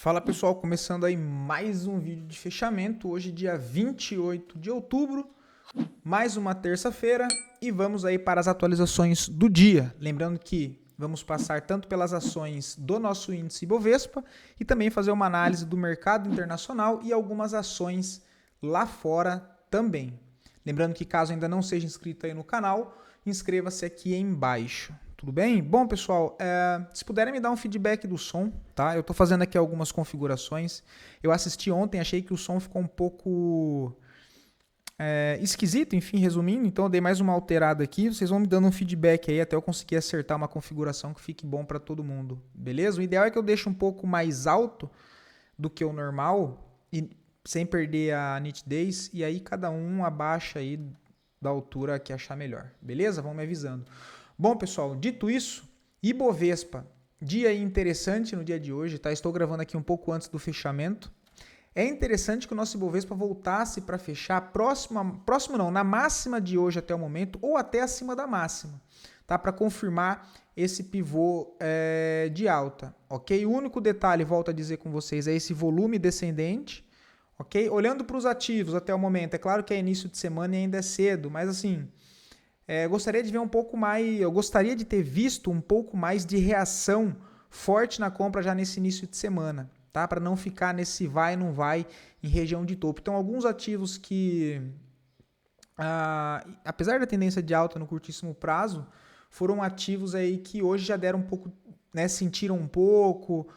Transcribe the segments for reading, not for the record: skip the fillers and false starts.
Fala pessoal, começando aí mais um vídeo de fechamento, hoje dia 28 de outubro, mais uma terça-feira e vamos aí para as atualizações do dia. Lembrando que vamos passar tanto pelas ações do nosso índice Ibovespa e também fazer uma análise do mercado internacional e algumas ações lá fora também. Lembrando que caso ainda não seja inscrito aí no canal, inscreva-se aqui embaixo. Tudo bem? Bom, pessoal, se puderem me dar um feedback do som, tá? Eu tô fazendo aqui algumas configurações. Eu assisti ontem, achei que o som ficou um pouco esquisito, enfim, resumindo. Então eu dei mais uma alterada aqui. Vocês vão me dando um feedback aí até eu conseguir acertar uma configuração que fique bom para todo mundo, beleza? O ideal é que eu deixe um pouco mais alto do que o normal e sem perder a nitidez. E aí cada um abaixa aí da altura que achar melhor, beleza? Vão me avisando. Bom, pessoal, dito isso, Ibovespa, dia interessante no dia de hoje, tá? Estou gravando aqui um pouco antes do fechamento. É interessante que o nosso Ibovespa voltasse para fechar próximo não, na máxima de hoje até o momento, ou até acima da máxima, tá? Para confirmar esse pivô de alta, ok? O único detalhe, volto a dizer com vocês, é esse volume descendente, ok? Olhando para os ativos até o momento, é claro que é início de semana e ainda é cedo, mas assim... gostaria de ver um pouco mais, eu gostaria de ter visto um pouco mais de reação forte na compra já nesse início de semana, tá? Para não ficar nesse vai não vai em região de topo. Então, alguns ativos que, apesar da tendência de alta no curtíssimo prazo, foram ativos aí que hoje já deram um pouco, né, sentiram um pouco,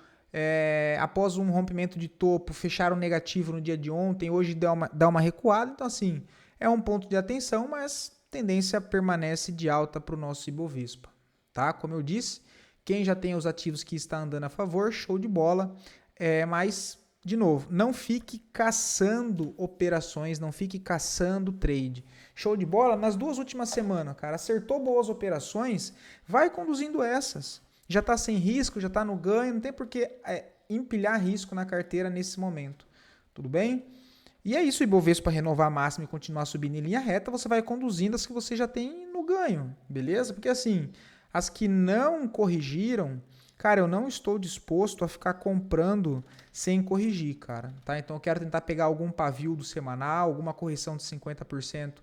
após um rompimento de topo, fecharam negativo no dia de ontem, hoje dá uma recuada, então assim, é um ponto de atenção, mas tendência permanece de alta para o nosso Ibovespa, tá? Como eu disse, quem já tem os ativos que está andando a favor, show de bola, mas, de novo, não fique caçando operações, não fique caçando trade. Show de bola? Nas duas últimas semanas, cara, acertou boas operações, vai conduzindo essas. Já está sem risco, já está no ganho, não tem por que empilhar risco na carteira nesse momento. Tudo bem? E é isso, o Ibovespa renovar a máxima e continuar subindo em linha reta, você vai conduzindo as que você já tem no ganho, beleza? Porque assim, as que não corrigiram, cara, eu não estou disposto a ficar comprando sem corrigir, cara, tá? Então eu quero tentar pegar algum pavio do semanal, alguma correção de 50%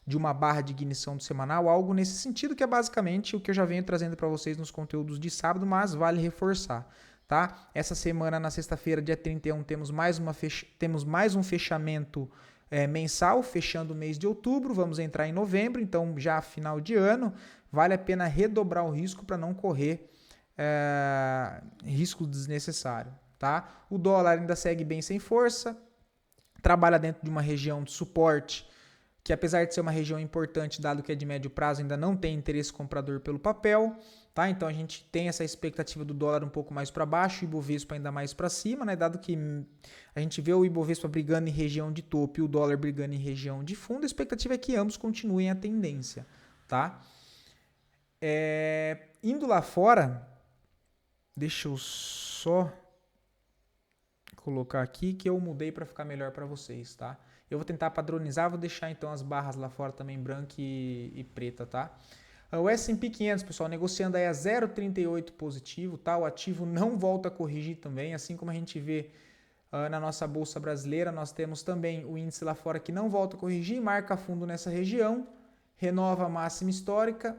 de uma barra de ignição do semanal, algo nesse sentido, que é basicamente o que eu já venho trazendo para vocês nos conteúdos de sábado, mas vale reforçar. Tá? Essa semana, na sexta-feira, dia 31, temos mais um fechamento mensal, fechando o mês de outubro. Vamos entrar em novembro, então já final de ano, vale a pena redobrar o risco para não correr risco desnecessário. Tá? O dólar ainda segue bem sem força, trabalha dentro de uma região de suporte que, apesar de ser uma região importante, dado que é de médio prazo, ainda não tem interesse comprador pelo papel. Tá? Então a gente tem essa expectativa do dólar um pouco mais para baixo, o Ibovespa ainda mais para cima, né? Dado que a gente vê o Ibovespa brigando em região de topo e o dólar brigando em região de fundo, a expectativa é que ambos continuem a tendência. Tá? Indo lá fora, deixa eu só colocar aqui que eu mudei para ficar melhor para vocês, tá? Eu vou tentar padronizar, vou deixar então as barras lá fora também branca e preta, tá? O S&P 500, pessoal, negociando aí a 0,38 positivo, tá? O ativo não volta a corrigir também, assim como a gente vê na nossa bolsa brasileira, nós temos também o índice lá fora que não volta a corrigir, marca fundo nessa região, renova a máxima histórica,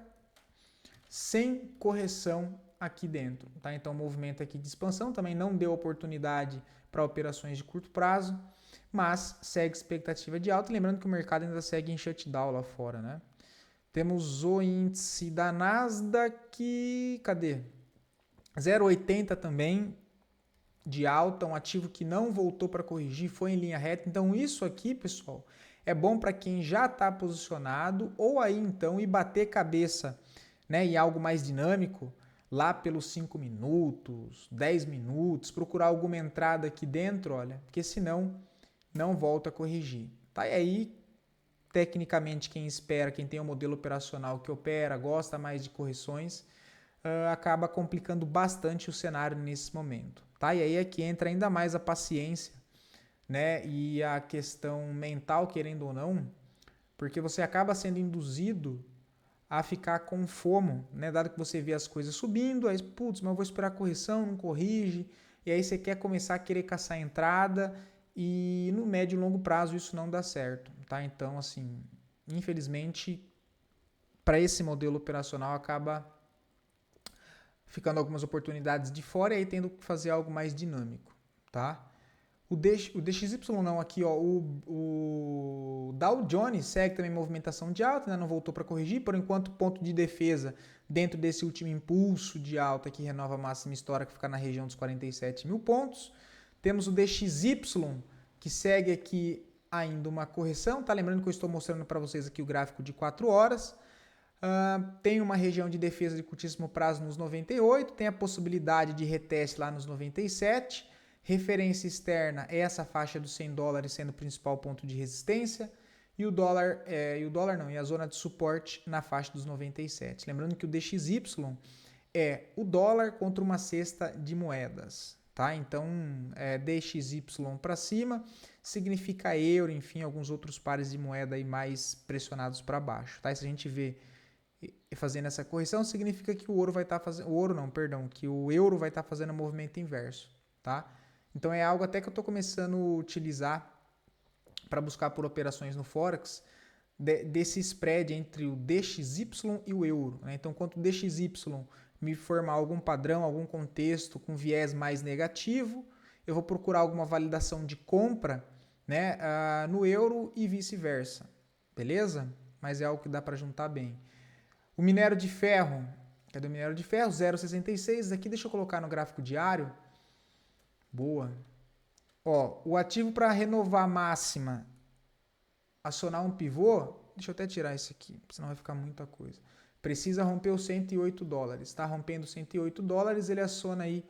sem correção aqui dentro, tá? Então o movimento aqui de expansão também não deu oportunidade para operações de curto prazo, mas segue expectativa de alta, lembrando que o mercado ainda segue em shutdown lá fora, né? Temos o índice da Nasdaq, cadê? 0,80 também de alta, um ativo que não voltou para corrigir, foi em linha reta. Então isso aqui, pessoal, é bom para quem já está posicionado ou aí então ir bater cabeça, né, em algo mais dinâmico, lá pelos 5 minutos, 10 minutos, procurar alguma entrada aqui dentro, olha, porque senão não volta a corrigir. Tá? E aí, tecnicamente, quem espera, quem tem um modelo operacional que opera, gosta mais de correções, acaba complicando bastante o cenário nesse momento. Tá? E aí é que entra ainda mais a paciência, né? E a questão mental, querendo ou não, porque você acaba sendo induzido a ficar com FOMO, né? Dado que você vê as coisas subindo, aí, putz, mas eu vou esperar a correção, não corrige, e aí você quer começar a querer caçar entrada e no médio e longo prazo isso não dá certo, tá? Então, assim, infelizmente, para esse modelo operacional acaba ficando algumas oportunidades de fora e aí tendo que fazer algo mais dinâmico, tá? O DXY não, aqui ó, o Dow Jones segue também movimentação de alta, né? Não voltou para corrigir, por enquanto ponto de defesa dentro desse último impulso de alta que renova a máxima histórica, que fica na região dos 47 mil pontos. Temos o DXY que segue aqui ainda uma correção, tá? Lembrando que eu estou mostrando para vocês aqui o gráfico de 4 horas. Tem uma região de defesa de curtíssimo prazo nos 98, tem a possibilidade de reteste lá nos 97. Referência externa é essa faixa dos 100 dólares sendo o principal ponto de resistência e e a zona de suporte na faixa dos 97. Lembrando que o DXY é o dólar contra uma cesta de moedas, tá? Então, DXY para cima significa euro, enfim, alguns outros pares de moeda aí mais pressionados para baixo, tá? E se a gente vê fazendo essa correção, significa que o ouro vai estar fazendo, que o euro vai estar fazendo o movimento inverso, tá? Então é algo até que eu estou começando a utilizar para buscar por operações no Forex desse spread entre o DXY e o euro, né? Então, quanto o DXY me formar algum padrão, algum contexto com viés mais negativo, eu vou procurar alguma validação de compra, né, no euro e vice-versa, beleza? Mas é algo que dá para juntar bem. O minério de ferro, cadê o minério de ferro? 0,66, aqui deixa eu colocar no gráfico diário. Boa. Ó, o ativo para renovar a máxima, acionar um pivô, deixa eu até tirar esse aqui, senão vai ficar muita coisa. Precisa romper os 108 dólares. Está rompendo 108 dólares, ele aciona aí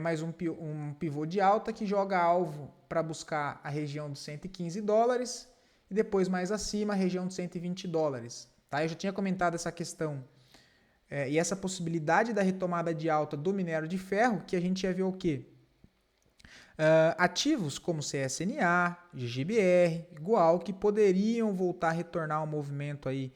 mais um pivô de alta que joga alvo para buscar a região dos 115 dólares e depois mais acima a região de 120 dólares. Tá? Eu já tinha comentado essa questão e essa possibilidade da retomada de alta do minério de ferro, que a gente ia ver o quê? Ativos como CSNA, GGBR, Goal, que poderiam voltar a retornar ao movimento aí,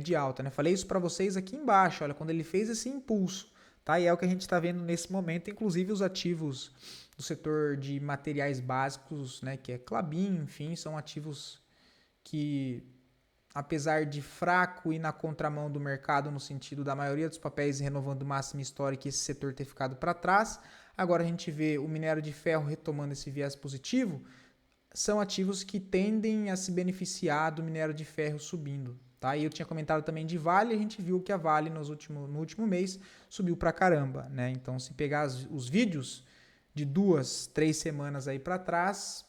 de alta. Né? Falei isso para vocês aqui embaixo, olha, quando ele fez esse impulso. Tá? E é o que a gente está vendo nesse momento, inclusive os ativos do setor de materiais básicos, né, que é Klabin, enfim, são ativos que, apesar de fraco e na contramão do mercado, no sentido da maioria dos papéis renovando máxima histórica e esse setor ter ficado para trás, agora a gente vê o minério de ferro retomando esse viés positivo, são ativos que tendem a se beneficiar do minério de ferro subindo. Tá? E eu tinha comentado também de Vale, a gente viu que a Vale no último mês subiu pra caramba. Né? Então, se pegar os vídeos de 2, 3 semanas aí para trás,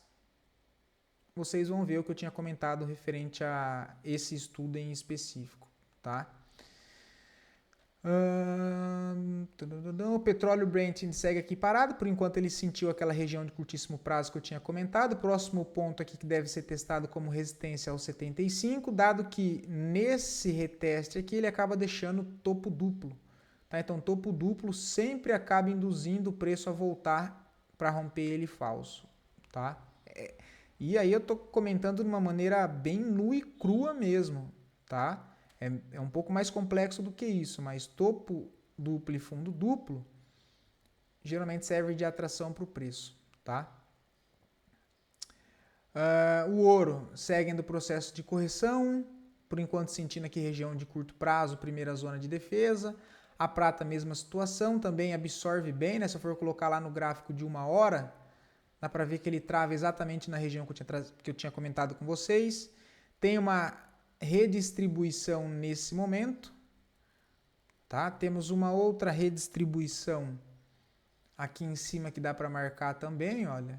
vocês vão ver o que eu tinha comentado referente a esse estudo em específico. Tá? O petróleo Brent segue aqui parado, por enquanto ele sentiu aquela região de curtíssimo prazo que eu tinha comentado. O próximo ponto aqui que deve ser testado como resistência é o 75, dado que nesse reteste aqui ele acaba deixando topo duplo. Tá? Então topo duplo sempre acaba induzindo o preço a voltar para romper ele falso. Tá? E aí eu estou comentando de uma maneira bem nua e crua mesmo. Tá? É um pouco mais complexo do que isso, mas topo duplo e fundo duplo geralmente serve de atração para o preço. Tá? O ouro segue no processo de correção, por enquanto sentindo aqui região de curto prazo, primeira zona de defesa. A prata, mesma situação, também absorve bem, né? Se eu for colocar lá no gráfico de 1 hora, dá para ver que ele trava exatamente na região que eu tinha comentado com vocês. Tem uma redistribuição nesse momento, tá? Temos uma outra redistribuição aqui em cima que dá para marcar também, olha.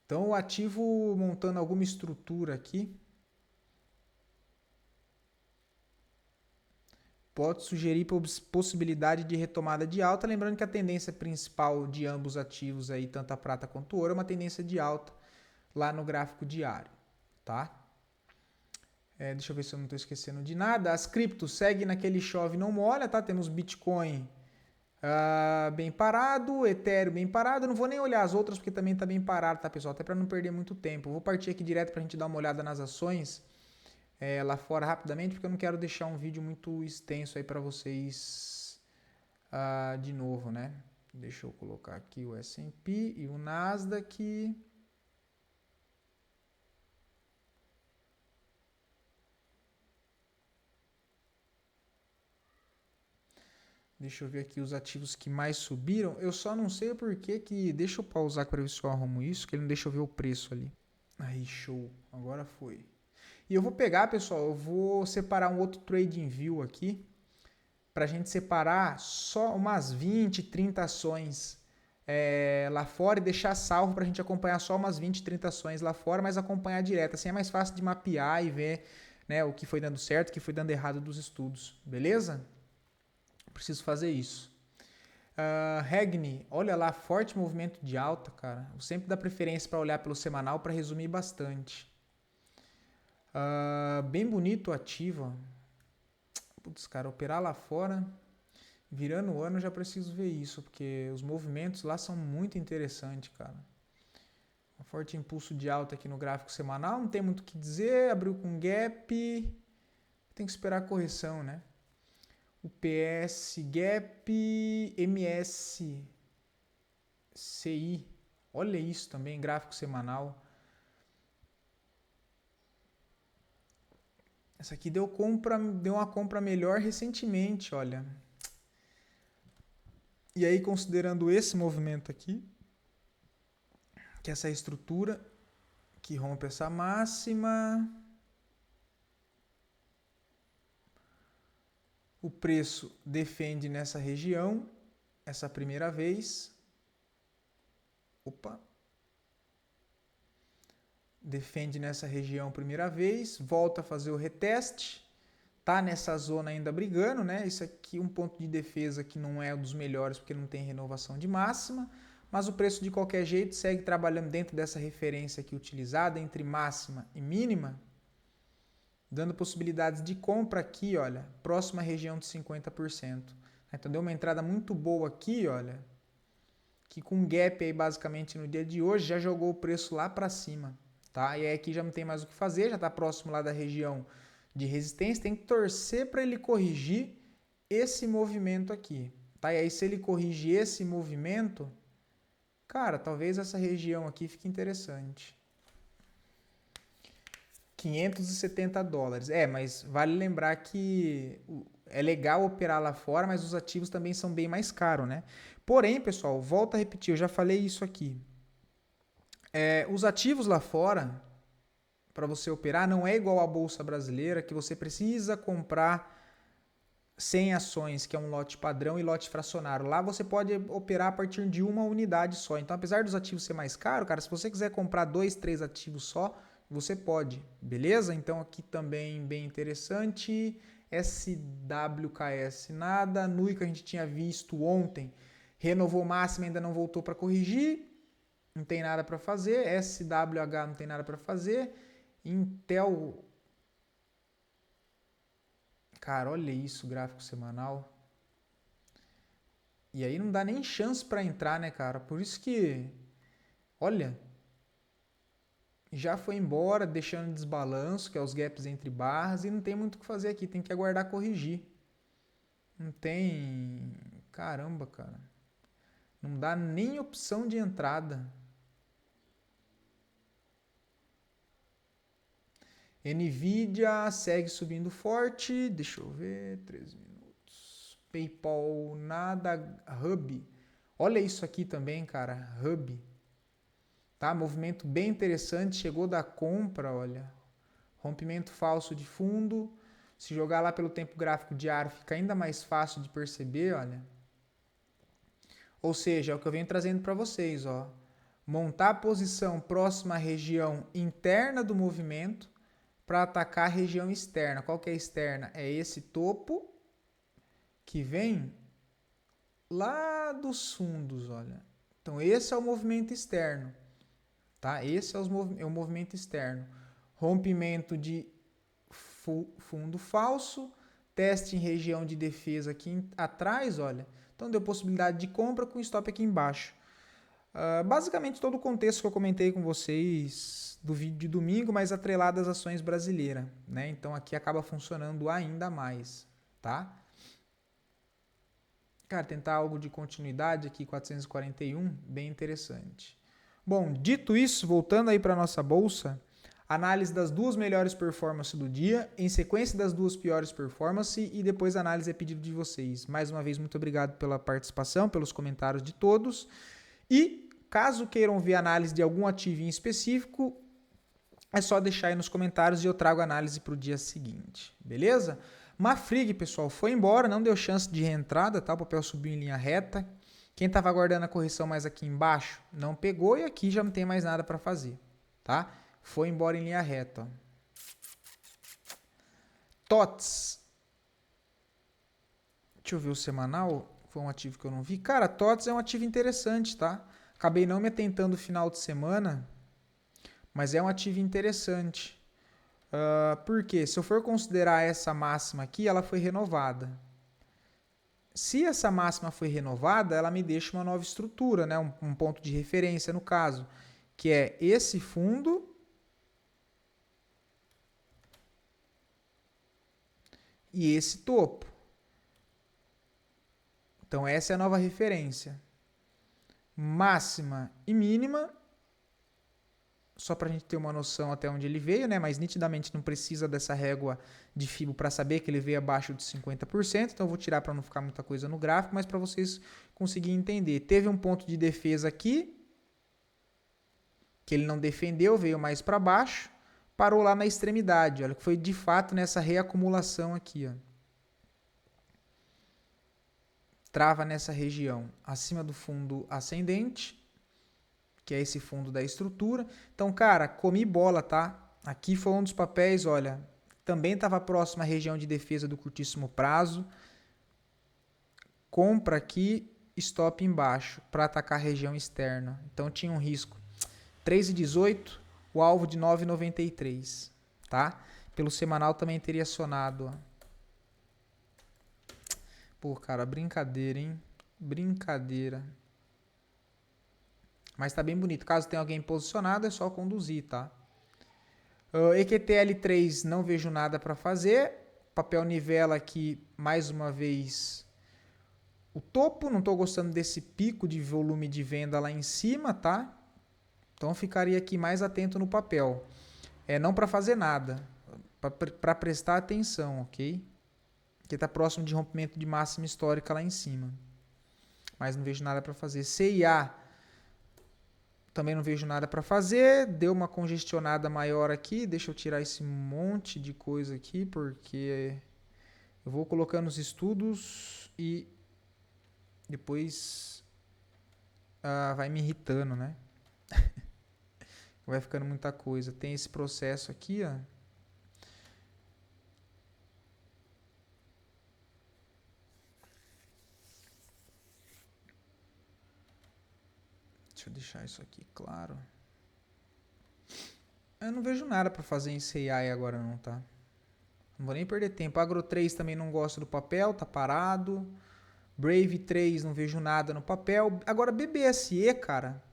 Então o ativo montando alguma estrutura aqui pode sugerir possibilidade de retomada de alta, lembrando que a tendência principal de ambos ativos aí, tanto a prata quanto o ouro, é uma tendência de alta lá no gráfico diário, tá? Deixa eu ver se eu não estou esquecendo de nada. As criptos seguem naquele chove não molha, tá? Temos Bitcoin bem parado, Ethereum bem parado. Eu não vou nem olhar as outras porque também está bem parado, tá, pessoal? Até para não perder muito tempo. Eu vou partir aqui direto para a gente dar uma olhada nas ações lá fora rapidamente, porque eu não quero deixar um vídeo muito extenso aí para vocês de novo, né? Deixa eu colocar aqui o S&P e o Nasdaq. Deixa eu ver aqui os ativos que mais subiram. Eu só não sei o porquê que... Deixa eu pausar para ver se eu arrumo isso, que ele não deixa eu ver o preço ali. Aí, show. Agora foi. E eu vou pegar, pessoal, eu vou separar um outro TradingView aqui, para a gente separar só umas 20, 30 ações lá fora e deixar salvo para a gente acompanhar só umas 20, 30 ações lá fora, mas acompanhar direto. Assim é mais fácil de mapear e ver, né, o que foi dando certo, o que foi dando errado dos estudos. Beleza? Preciso fazer isso. Regni, olha lá, forte movimento de alta, cara. Eu sempre dá preferência para olhar pelo semanal para resumir bastante. Bem bonito o ativo. Putz, cara, operar lá fora, virando o ano, eu já preciso ver isso, porque os movimentos lá são muito interessantes, cara. Um forte impulso de alta aqui no gráfico semanal, não tem muito o que dizer, abriu com gap, tem que esperar a correção, né? O PS Gap MSCI. Olha isso também, gráfico semanal. Essa aqui deu uma compra melhor recentemente, olha. E aí, considerando esse movimento aqui, que é essa estrutura que rompe essa máxima, o preço defende nessa região, essa primeira vez. Defende nessa região primeira vez, volta a fazer o reteste, tá nessa zona ainda brigando, né? Isso aqui um ponto de defesa que não é um dos melhores porque não tem renovação de máxima, mas o preço de qualquer jeito segue trabalhando dentro dessa referência aqui utilizada entre máxima e mínima, dando possibilidades de compra aqui, olha, próxima região de 50%. Então deu uma entrada muito boa aqui, olha, que com gap aí basicamente no dia de hoje já jogou o preço lá para cima, tá? E aí aqui já não tem mais o que fazer, já está próximo lá da região de resistência, tem que torcer para ele corrigir esse movimento aqui, tá? E aí se ele corrigir esse movimento, cara, talvez essa região aqui fique interessante. $570. Mas vale lembrar que é legal operar lá fora, mas os ativos também são bem mais caros, né? Porém, pessoal, volto a repetir, eu já falei isso aqui. Os ativos lá fora, para você operar, não é igual à Bolsa Brasileira, que você precisa comprar 100 ações, que é um lote padrão e lote fracionário. Lá você pode operar a partir de uma unidade só. Então, apesar dos ativos ser mais caros, cara, se você quiser comprar 2, 3 ativos só, você pode, beleza? Então aqui também bem interessante, SWKS nada, NUI que a gente tinha visto ontem, renovou máxima, ainda não voltou para corrigir, não tem nada para fazer, SWH não tem nada para fazer, Intel, cara, olha isso, gráfico semanal, e aí não dá nem chance para entrar, né, cara, por isso que, olha, já foi embora, deixando desbalanço, que é os gaps entre barras, e não tem muito o que fazer aqui, tem que aguardar corrigir. Não tem... Caramba, cara. Não dá nem opção de entrada. Nvidia segue subindo forte, deixa eu ver, 13 minutos. PayPal, nada, Hub. Olha isso aqui também, cara, Hub. Tá? Movimento bem interessante, chegou da compra, olha. Rompimento falso de fundo. Se jogar lá pelo tempo gráfico diário, fica ainda mais fácil de perceber, olha. Ou seja, é o que eu venho trazendo para vocês, ó. Montar a posição próxima à região interna do movimento para atacar a região externa. Qual que é a externa? É esse topo que vem lá dos fundos, olha. Então esse é o movimento externo. Tá? Esse é o movimento externo. Rompimento de fundo falso, teste em região de defesa aqui atrás, olha. Então deu possibilidade de compra com stop aqui embaixo. Basicamente todo o contexto que eu comentei com vocês do vídeo de domingo, mas atrelado às ações brasileiras, né? Então aqui acaba funcionando ainda mais, tá? Cara, tentar algo de continuidade aqui, 441, bem interessante. Bom, dito isso, voltando aí para nossa bolsa, análise das duas melhores performances do dia, em sequência das duas piores performances e depois análise a pedido de vocês. Mais uma vez, muito obrigado pela participação, pelos comentários de todos. E caso queiram ver análise de algum ativo em específico, é só deixar aí nos comentários e eu trago a análise para o dia seguinte, beleza? Mafrig, pessoal, foi embora, não deu chance de reentrada, tá? O papel subiu em linha reta. Quem estava aguardando a correção mais aqui embaixo, não pegou e aqui já não tem mais nada para fazer, tá? Foi embora em linha reta. Ó. TOTS. Deixa eu ver o semanal. Foi um ativo que eu não vi. Cara, TOTS é um ativo interessante, tá? Acabei não me atentando no final de semana, mas é um ativo interessante. Por quê? Se eu for considerar essa máxima aqui, ela foi renovada. Se essa máxima foi renovada, ela me deixa uma nova estrutura, né? Um ponto de referência no caso, que é esse fundo e esse topo. Então essa é a nova referência. Máxima e mínima, só para a gente ter uma noção até onde ele veio, né? Mas nitidamente não precisa dessa régua de FIBO para saber que ele veio abaixo de 50%, então eu vou tirar para não ficar muita coisa no gráfico, mas para vocês conseguirem entender. Teve um ponto de defesa aqui, que ele não defendeu, veio mais para baixo, parou lá na extremidade, olha, que foi de fato nessa reacumulação aqui, ó. Trava nessa região, acima do fundo ascendente, que é esse fundo da estrutura. Então, cara, comi bola, tá? Aqui foi um dos papéis, olha, também estava próximo à região de defesa do curtíssimo prazo. Compra aqui, stop embaixo, para atacar a região externa. Então, tinha um risco. 3,18, o alvo de 9,93, tá? Pelo semanal também teria acionado, ó. Pô, cara, brincadeira, hein? Brincadeira. Mas tá bem bonito. Caso tenha alguém posicionado, é só conduzir, tá? EQTL3, não vejo nada para fazer. Papel nivela aqui, mais uma vez, o topo. Não estou gostando desse pico de volume de venda lá em cima, tá? Então, ficaria aqui mais atento no papel. Não para fazer nada, para prestar atenção, ok? Porque está próximo de rompimento de máxima histórica lá em cima. Mas não vejo nada para fazer. CIA, também não vejo nada para fazer. Deu uma congestionada maior aqui. Deixa eu tirar esse monte de coisa aqui, porque eu vou colocando os estudos e depois vai me irritando, né? Vai ficando muita coisa. Tem esse processo aqui, ó. Deixa eu deixar isso aqui claro. Eu não vejo nada para fazer em CI agora não, tá? Não vou nem perder tempo. Agro 3 também não gosto do papel, tá parado. Brave 3 não vejo nada no papel. Agora BBSE, cara,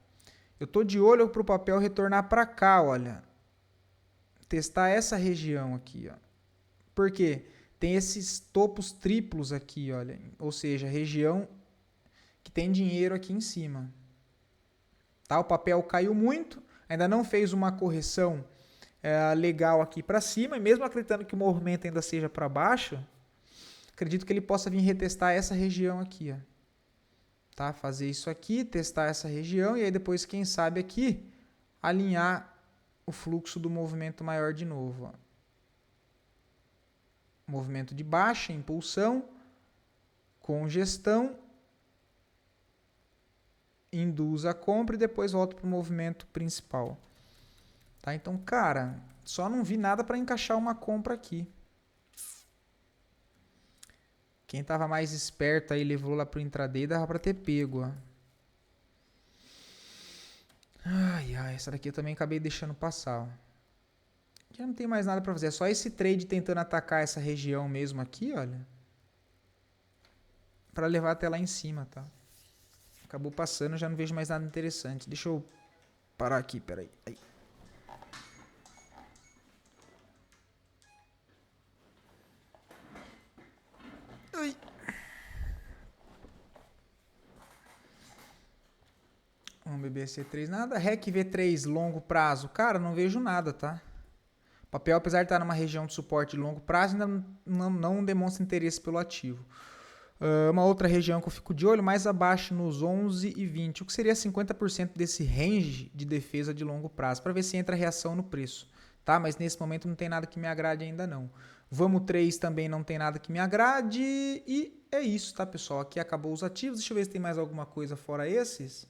eu tô de olho pro papel retornar para cá, olha. Testar essa região aqui, ó. Por quê? Tem esses topos triplos aqui, olha. Ou seja, região que tem dinheiro aqui em cima. Tá? O papel caiu muito, ainda não fez uma correção legal aqui para cima, e mesmo acreditando que o movimento ainda seja para baixo, acredito que ele possa vir retestar essa região aqui. Ó. Tá? Fazer isso aqui, testar essa região, e aí depois, quem sabe aqui, alinhar o fluxo do movimento maior de novo. Ó. Movimento de baixa, impulsão, congestão, induz a compra e depois volta para o movimento principal. Tá? Então, cara, só não vi nada para encaixar uma compra aqui. Quem estava mais esperto aí levou lá para o intraday, dava para ter pego. Ó. Ai, essa daqui eu também acabei deixando passar. Ó. Já não tem mais nada para fazer, é só esse trade tentando atacar essa região mesmo aqui, olha. Para levar até lá em cima, tá? Acabou passando, já não vejo mais nada interessante. Deixa eu parar aqui, peraí. Aí. Ai. Vamos BBC3, nada. REC V3 longo prazo. Cara, não vejo nada, tá? O papel, apesar de estar numa região de suporte de longo prazo, ainda não demonstra interesse pelo ativo. Uma outra região que eu fico de olho, mais abaixo nos 11 e 20, o que seria 50% desse range de defesa de longo prazo, para ver se entra reação no preço. Tá? Mas nesse momento não tem nada que me agrade ainda não. Vamos 3 também não tem nada que me agrade. E é isso, tá, pessoal? Aqui acabou os ativos. Deixa eu ver se tem mais alguma coisa fora esses.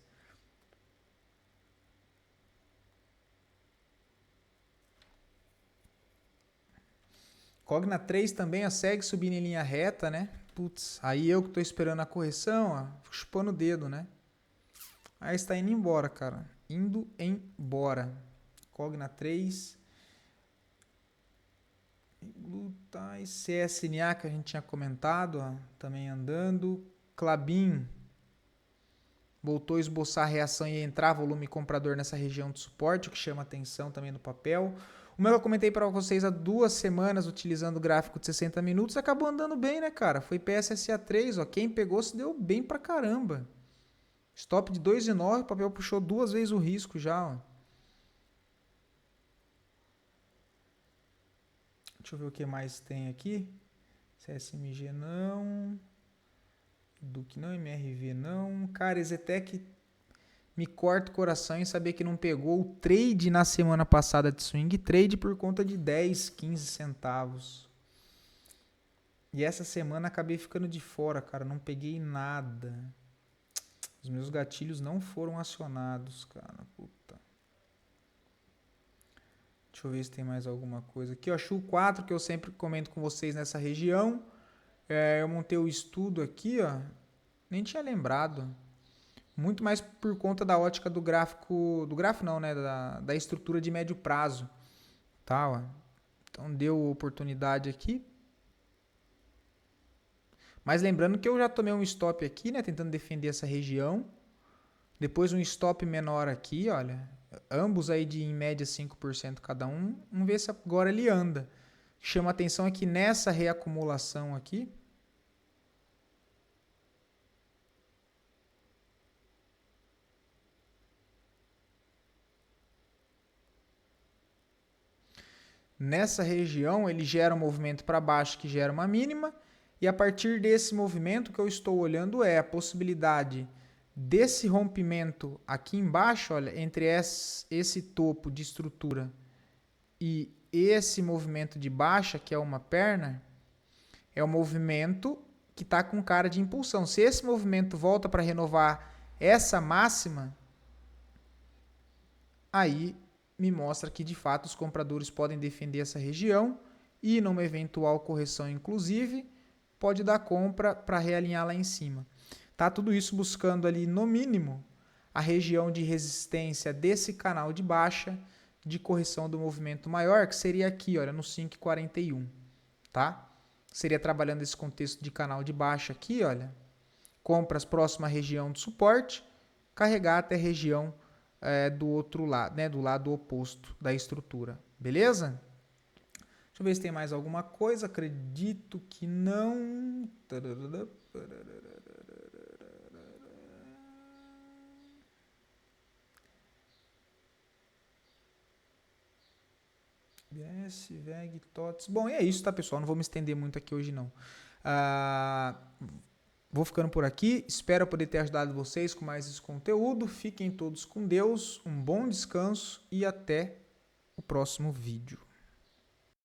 Cogna 3 também, ó, segue subindo em linha reta, né? Putz, aí eu que tô esperando a correção, ó, fico chupando o dedo, né? Aí está indo embora, cara. Indo embora. Cogna 3. Glutais, CSNA que a gente tinha comentado, ó, também andando. Klabin voltou a esboçar a reação e entrar volume comprador nessa região de suporte, o que chama atenção também no papel. O meu que eu comentei para vocês há 2 semanas, utilizando o gráfico de 60 minutos, acabou andando bem, né, cara? Foi PSSA3, ó. Quem pegou se deu bem pra caramba. Stop de 2,9, o papel puxou 2 vezes o risco já, ó. Deixa eu ver o que mais tem aqui. CSMG não. Duque não, MRV não. Cara, Ezetec me corta o coração em saber que não pegou o trade na semana passada de swing trade por conta de 10, 15 centavos. E essa semana acabei ficando de fora, cara. Não peguei nada. Os meus gatilhos não foram acionados, cara. Puta. Deixa eu ver se tem mais alguma coisa aqui. Ó, Shu 4, que eu sempre comento com vocês nessa região. Eu montei o estudo aqui, ó. Nem tinha lembrado. Muito mais por conta da ótica do gráfico. Do gráfico não, né? Da estrutura de médio prazo. Tá, ó. Então deu oportunidade aqui. Mas lembrando que eu já tomei um stop aqui, né? Tentando defender essa região. Depois um stop menor aqui, olha. Ambos aí de em média 5% cada um. Vamos ver se agora ele anda. Chama atenção aqui nessa reacumulação aqui. Nessa região ele gera um movimento para baixo que gera uma mínima. E a partir desse movimento que eu estou olhando é a possibilidade desse rompimento aqui embaixo, olha, entre esse topo de estrutura e esse movimento de baixa, que é uma perna, é um movimento que está com cara de impulsão. Se esse movimento volta para renovar essa máxima, aí me mostra que de fato os compradores podem defender essa região e numa eventual correção inclusive, pode dar compra para realinhar lá em cima. Tá tudo isso buscando ali no mínimo a região de resistência desse canal de baixa de correção do movimento maior, que seria aqui, olha, no 5,41, tá? Seria trabalhando esse contexto de canal de baixa aqui, olha, compras próxima à região de suporte, carregar até a região do outro lado, né, do lado oposto da estrutura, beleza? Deixa eu ver se tem mais alguma coisa, acredito que não. BS, VEG, TOTS. Bom, e é isso, tá, pessoal? Não vou me estender muito aqui hoje, não. Vou ficando por aqui. Espero poder ter ajudado vocês com mais esse conteúdo. Fiquem todos com Deus. Um bom descanso e até o próximo vídeo.